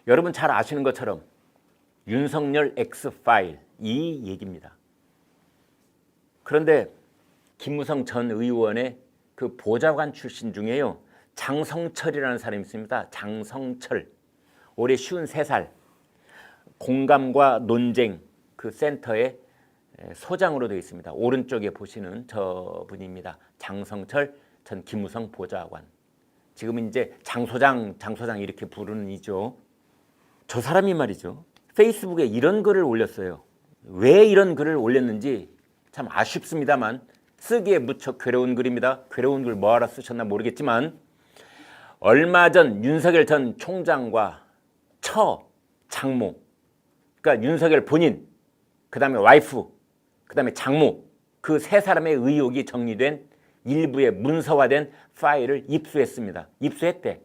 여러분 잘 아시는 것처럼 윤석열 X파일 이 얘기입니다. 그런데 김무성 전 의원의 그 보좌관 출신 중에요, 장성철이라는 사람이 있습니다. 장성철. 올해 53살. 공감과 논쟁 그 센터의 소장으로 되어 있습니다. 오른쪽에 보시는 저분입니다. 장성철 전 김무성 보좌관. 지금은 이제 장소장 이렇게 부르는 이죠. 저 사람이 말이죠, 페이스북에 이런 글을 올렸어요. 왜 이런 글을 올렸는지 참 아쉽습니다만 쓰기에 무척 괴로운 글입니다. 괴로운 글 뭐하러 쓰셨나 모르겠지만, 얼마 전 윤석열 전 총장과 장모, 그러니까 윤석열 본인, 그 다음에 와이프, 그 다음에 장모, 그 세 사람의 의혹이 정리된 일부의 문서화된 파일을 입수했습니다. 입수했대.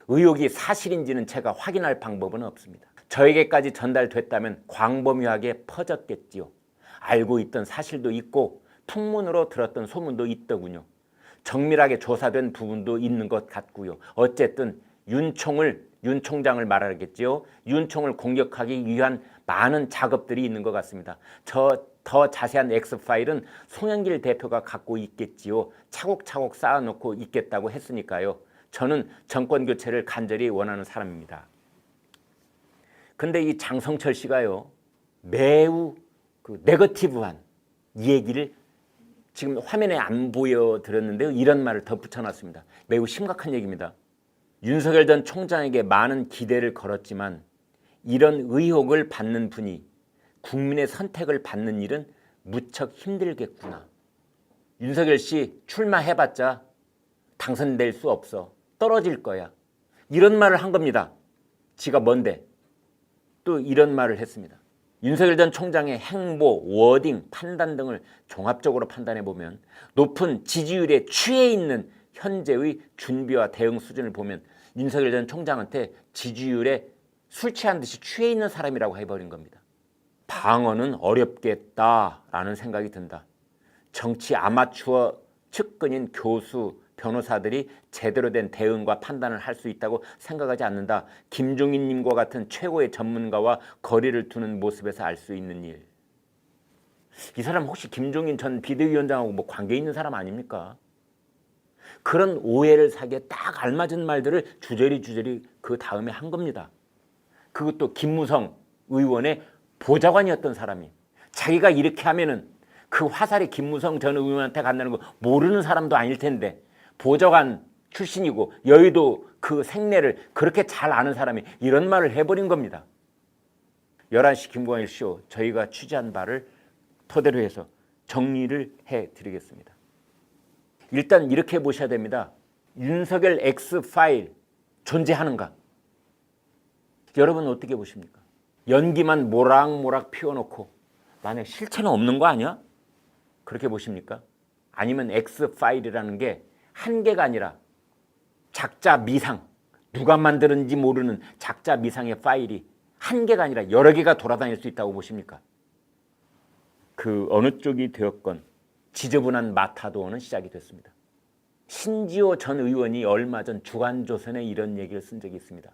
의혹이 사실인지는 제가 확인할 방법은 없습니다. 저에게까지 전달됐다면 광범위하게 퍼졌겠지요. 알고 있던 사실도 있고 풍문으로 들었던 소문도 있더군요. 정밀하게 조사된 부분도 있는 것 같고요. 어쨌든 윤 총장을 말하겠지요. 윤 총을 공격하기 위한 많은 작업들이 있는 것 같습니다. 더 자세한 X파일은 송영길 대표가 갖고 있겠지요. 차곡차곡 쌓아놓고 있겠다고 했으니까요. 저는 정권 교체를 간절히 원하는 사람입니다. 근데 이 장성철 씨가요, 매우 네거티브한 얘기를 지금 화면에 안 보여드렸는데요, 이런 말을 덧붙여놨습니다. 매우 심각한 얘기입니다. 윤석열 전 총장에게 많은 기대를 걸었지만 이런 의혹을 받는 분이 국민의 선택을 받는 일은 무척 힘들겠구나. 윤석열 씨 출마해봤자 당선될 수 없어. 떨어질 거야. 이런 말을 한 겁니다. 지가 뭔데? 또 이런 말을 했습니다. 윤석열 전 총장의 행보, 워딩, 판단 등을 종합적으로 판단해보면 높은 지지율에 취해 있는 현재의 준비와 대응 수준을 보면 윤석열 전 총장한테 지지율에 술 취한 듯이 취해 있는 사람이라고 해버린 겁니다. 방어는 어렵겠다라는 생각이 든다. 정치 아마추어 측근인 교수, 변호사들이 제대로 된 대응과 판단을 할 수 있다고 생각하지 않는다. 김종인님과 같은 최고의 전문가와 거리를 두는 모습에서 알 수 있는 일. 이 사람 혹시 김종인 전 비대위원장하고 뭐 관계 있는 사람 아닙니까? 그런 오해를 사기에 딱 알맞은 말들을 주저리 그 다음에 한 겁니다. 그것도 김무성 의원의 보좌관이었던 사람이. 자기가 이렇게 하면은 그 화살이 김무성 전 의원한테 간다는 거 모르는 사람도 아닐 텐데, 보좌관 출신이고 여의도 그 생내를 그렇게 잘 아는 사람이 이런 말을 해버린 겁니다. 11시 김광일 쇼, 저희가 취재한 바를 토대로 해서 정리를 해드리겠습니다. 일단 이렇게 보셔야 됩니다. 윤석열 X파일 존재하는가? 여러분 어떻게 보십니까? 연기만 모락모락 피워놓고 만약 실체는 없는 거 아니야? 그렇게 보십니까? 아니면 X파일이라는 게 한 개가 아니라 작자 미상, 누가 만드는지 모르는 작자 미상의 파일이 한 개가 아니라 여러 개가 돌아다닐 수 있다고 보십니까? 그 어느 쪽이 되었건 지저분한 마타도어는 시작이 됐습니다. 신지호 전 의원이 얼마 전 주간조선에 이런 얘기를 쓴 적이 있습니다.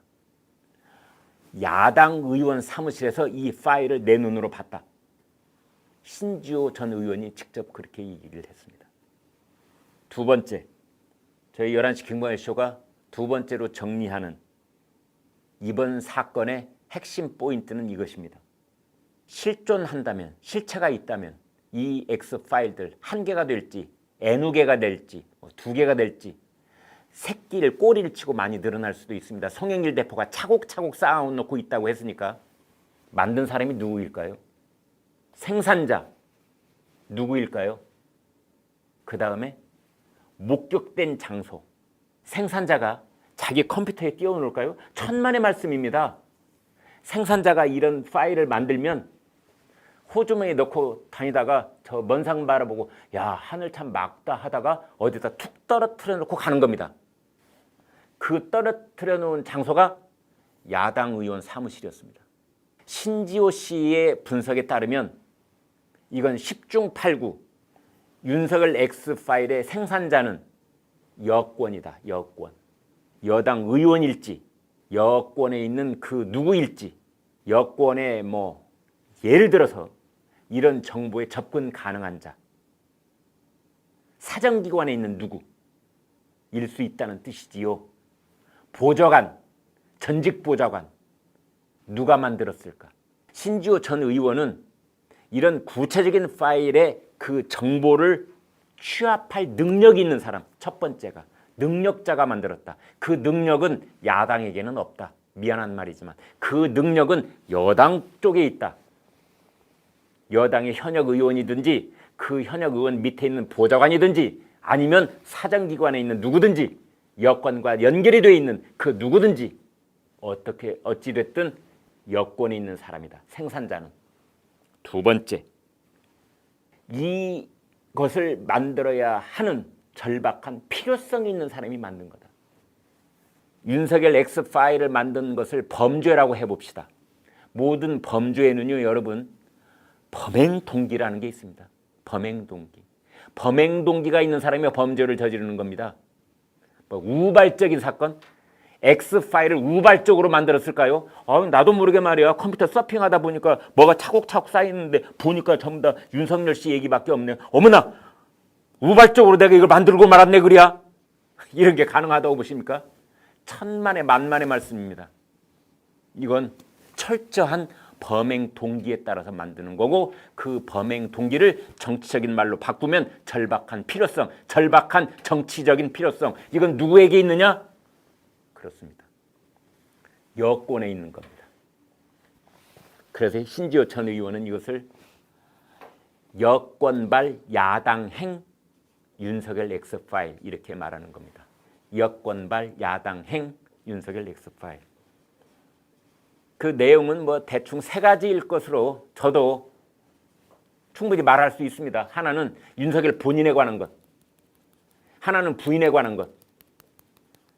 야당 의원 사무실에서 이 파일을 내 눈으로 봤다. 신지호 전 의원이 직접 그렇게 얘기를 했습니다. 두 번째, 저희 11시 김광일 쇼가 두 번째로 정리하는 이번 사건의 핵심 포인트는 이것입니다. 실존한다면, 실체가 있다면 이 X파일들 한 개가 될지 N 개가 될지 두 개가 될지 새끼를 꼬리를 치고 많이 늘어날 수도 있습니다. 송영길 대표가 차곡차곡 쌓아놓고 있다고 했으니까 만든 사람이 누구일까요? 생산자 누구일까요? 그 다음에 목격된 장소, 생산자가 자기 컴퓨터에 띄워놓을까요? 천만의 말씀입니다. 생산자가 이런 파일을 만들면 호주머니에 넣고 다니다가 저 먼 산 바라보고 야 하늘 참 맑다 하다가 어디다 툭 떨어뜨려 놓고 가는 겁니다. 그 떨어뜨려 놓은 장소가 야당 의원 사무실이었습니다. 신지호 씨의 분석에 따르면 이건 10중 8구 윤석열 X파일의 생산자는 여권이다. 여권. 여당 의원일지 여권에 있는 그 누구일지, 여권에 뭐 예를 들어서 이런 정보에 접근 가능한 자, 사정기관에 있는 누구일 수 있다는 뜻이지요. 보좌관, 전직 보좌관 누가 만들었을까? 신지호 전 의원은 이런 구체적인 파일에 그 정보를 취합할 능력이 있는 사람, 첫 번째가 능력자가 만들었다. 그 능력은 야당에게는 없다. 미안한 말이지만 그 능력은 여당 쪽에 있다. 여당의 현역 의원이든지 그 현역 의원 밑에 있는 보좌관이든지 아니면 사정기관에 있는 누구든지 여권과 연결이 되어 있는 그 누구든지 어찌됐든 여권에 있는 사람이다. 생산자는. 두 번째, 이것을 만들어야 하는 절박한 필요성이 있는 사람이 만든 거다. 윤석열 X파일을 만든 것을 범죄라고 해봅시다. 모든 범죄에는요, 여러분, 범행 동기라는 게 있습니다. 범행 동기. 범행 동기가 있는 사람이 범죄를 저지르는 겁니다. 뭐 우발적인 사건? X파일을 우발적으로 만들었을까요? 나도 모르게 말이야. 컴퓨터 서핑하다 보니까 뭐가 차곡차곡 쌓이는데 보니까 전부 다 윤석열 씨 얘기밖에 없네. 어머나! 우발적으로 내가 이걸 만들고 말았네 그래야? 이런 게 가능하다고 보십니까? 천만의 만만의 말씀입니다. 이건 철저한 범행 동기에 따라서 만드는 거고 그 범행 동기를 정치적인 말로 바꾸면 절박한 필요성, 절박한 정치적인 필요성. 이건 누구에게 있느냐? 그렇습니다. 여권에 있는 겁니다. 그래서 신지호 전 의원은 이것을 여권발 야당행 윤석열 X파일 이렇게 말하는 겁니다. 여권발 야당행 윤석열 X파일. 그 내용은 뭐 대충 세 가지일 것으로 저도 충분히 말할 수 있습니다. 하나는 윤석열 본인에 관한 것, 하나는 부인에 관한 것,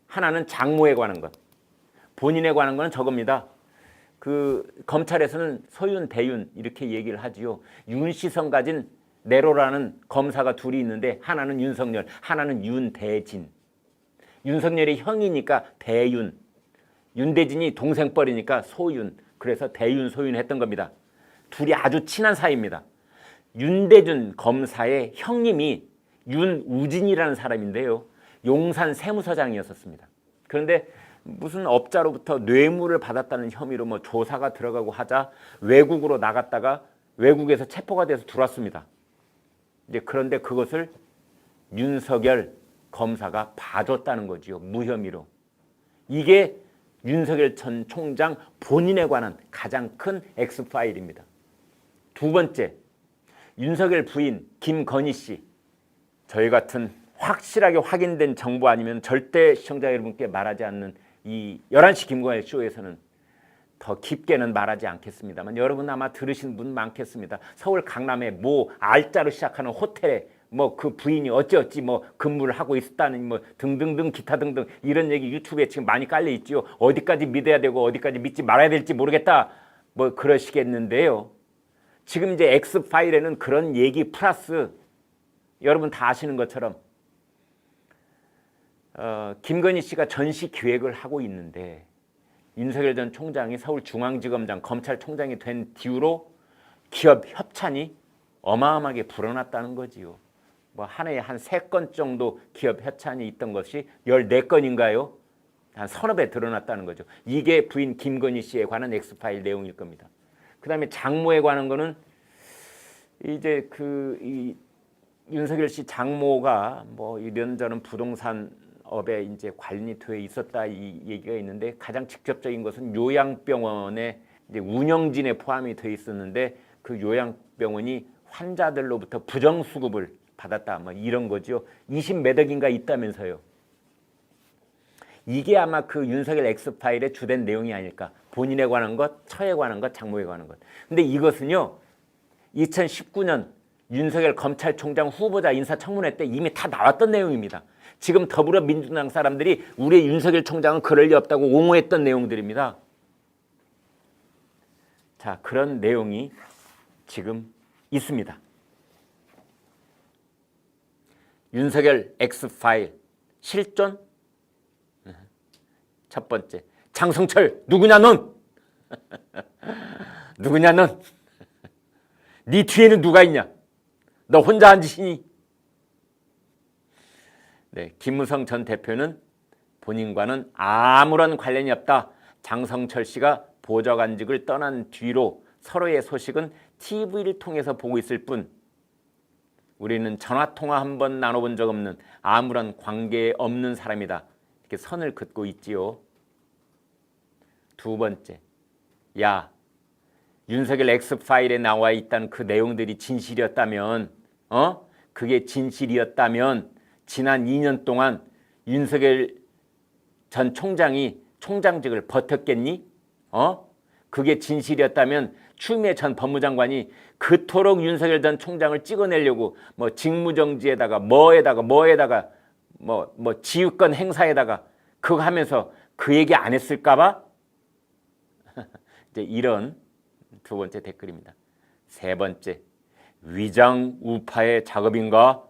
하나는 장모에 관한 것. 본인에 관한 것은 저겁니다. 그 검찰에서는 소윤, 대윤 이렇게 얘기를 하지요. 윤시성 가진 네로라는 검사가 둘이 있는데 하나는 윤석열, 하나는 윤대진. 윤석열이 형이니까 대윤, 윤대진이 동생뻘이니까 소윤. 그래서 대윤, 소윤 했던 겁니다. 둘이 아주 친한 사이입니다. 윤대준 검사의 형님이 윤우진이라는 사람인데요. 용산 세무서장이었습니다. 그런데 무슨 업자로부터 뇌물을 받았다는 혐의로 뭐 조사가 들어가고 하자 외국으로 나갔다가 외국에서 체포가 돼서 들어왔습니다. 이제 그런데 그것을 윤석열 검사가 봐줬다는 거지요. 무혐의로. 이게 윤석열 전 총장 본인에 관한 가장 큰 X파일입니다. 두 번째, 윤석열 부인 김건희 씨. 저희 같은 확실하게 확인된 정보 아니면 절대 시청자 여러분께 말하지 않는 이 11시 김건희 쇼에서는 더 깊게는 말하지 않겠습니다만 여러분 아마 들으신 분 많겠습니다. 서울 강남에 뭐 R자로 시작하는 호텔에 뭐 그 부인이 어찌어찌 뭐 근무를 하고 있었다는 뭐 등등등 기타 등등 이런 얘기 유튜브에 지금 많이 깔려 있지요. 어디까지 믿어야 되고 어디까지 믿지 말아야 될지 모르겠다 뭐 그러시겠는데요. 지금 이제 X파일에는 그런 얘기 플러스 여러분 다 아시는 것처럼 김건희 씨가 전시 기획을 하고 있는데 윤석열 전 총장이 서울중앙지검장 검찰총장이 된 뒤로 기업 협찬이 어마어마하게 불어났다는 거지요. 뭐 한 해에 한 3건 정도 기업 협찬이 있던 것이 14건인가요? 한 서너 배 드러났다는 거죠. 이게 부인 김건희 씨에 관한 X파일 내용일 겁니다. 그 다음에 장모에 관한 거는 이제 이 윤석열 씨 장모가 뭐 이런저런 부동산업에 이제 관련이 돼 있었다 이 얘기가 있는데 가장 직접적인 것은 요양병원에 이제 운영진에 포함이 돼 있었는데 그 요양병원이 환자들로부터 부정수급을 받았다 뭐 이런 거죠. 20몇 억인가 있다면서요. 이게 아마 그 윤석열 X파일의 주된 내용이 아닐까. 본인에 관한 것, 처에 관한 것, 장모에 관한 것. 근데 이것은요. 2019년 윤석열 검찰총장 후보자 인사청문회 때 이미 다 나왔던 내용입니다. 지금 더불어민주당 사람들이 우리 윤석열 총장은 그럴 리 없다고 옹호했던 내용들입니다. 자, 그런 내용이 지금 있습니다. 윤석열 X파일 실존 첫 번째 장성철 누구냐 넌? 누구냐 넌? 네 뒤에는 누가 있냐? 너 혼자 앉으시니? 네, 김무성 전 대표는 본인과는 아무런 관련이 없다. 장성철 씨가 보좌관직을 떠난 뒤로 서로의 소식은 TV를 통해서 보고 있을 뿐 우리는 전화통화 한 번 나눠본 적 없는 아무런 관계 없는 사람이다. 이렇게 선을 긋고 있지요. 두 번째, 야, 윤석열 X파일에 나와 있던 그 내용들이 진실이었다면 그게 진실이었다면 지난 2년 동안 윤석열 전 총장이 총장직을 버텼겠니? 그게 진실이었다면 추미애 전 법무장관이 그토록 윤석열 전 총장을 찍어내려고 뭐 직무정지에다가 뭐에다가 뭐 지휘권 행사에다가 그거 하면서 그 얘기 안 했을까봐? 이제 이런 두 번째 댓글입니다. 세 번째, 위장 우파의 작업인가?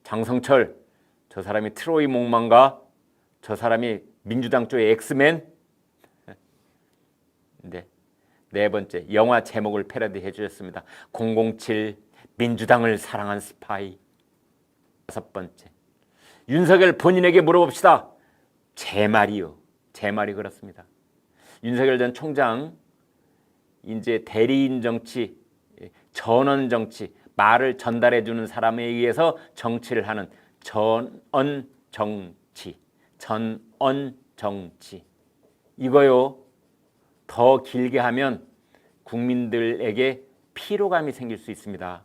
장성철, 저 사람이 트로이 목마인가? 저 사람이 민주당 쪽의 엑스맨? 네 번째, 영화 제목을 패러디해 주셨습니다. 007, 민주당을 사랑한 스파이. 다섯 번째, 윤석열 본인에게 물어봅시다. 제 말이요. 제 말이 그렇습니다. 윤석열 전 총장 이제 대리인 정치, 전원 정치, 말을 전달해 주는 사람에 의해서 정치를 하는 전언 정치, 전언 정치. 이거요. 더 길게 하면 국민들에게 피로감이 생길 수 있습니다.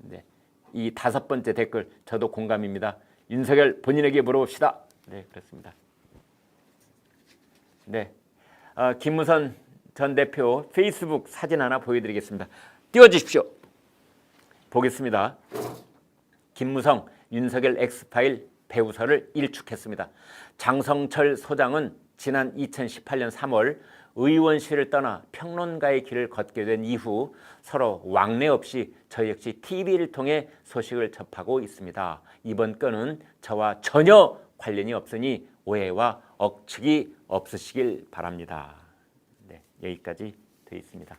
네. 이 다섯 번째 댓글 저도 공감입니다. 윤석열 본인에게 물어봅시다. 네, 그렇습니다. 네, 김무선 전 대표 페이스북 사진 하나 보여드리겠습니다. 띄워주십시오. 보겠습니다. 김무성 윤석열 X파일 배우설을 일축했습니다. 장성철 소장은 지난 2018년 3월 의원실을 떠나 평론가의 길을 걷게 된 이후 서로 왕래 없이 저 역시 TV를 통해 소식을 접하고 있습니다. 이번 건은 저와 전혀 관련이 없으니 오해와 억측이 없으시길 바랍니다. 네, 여기까지 되어 있습니다.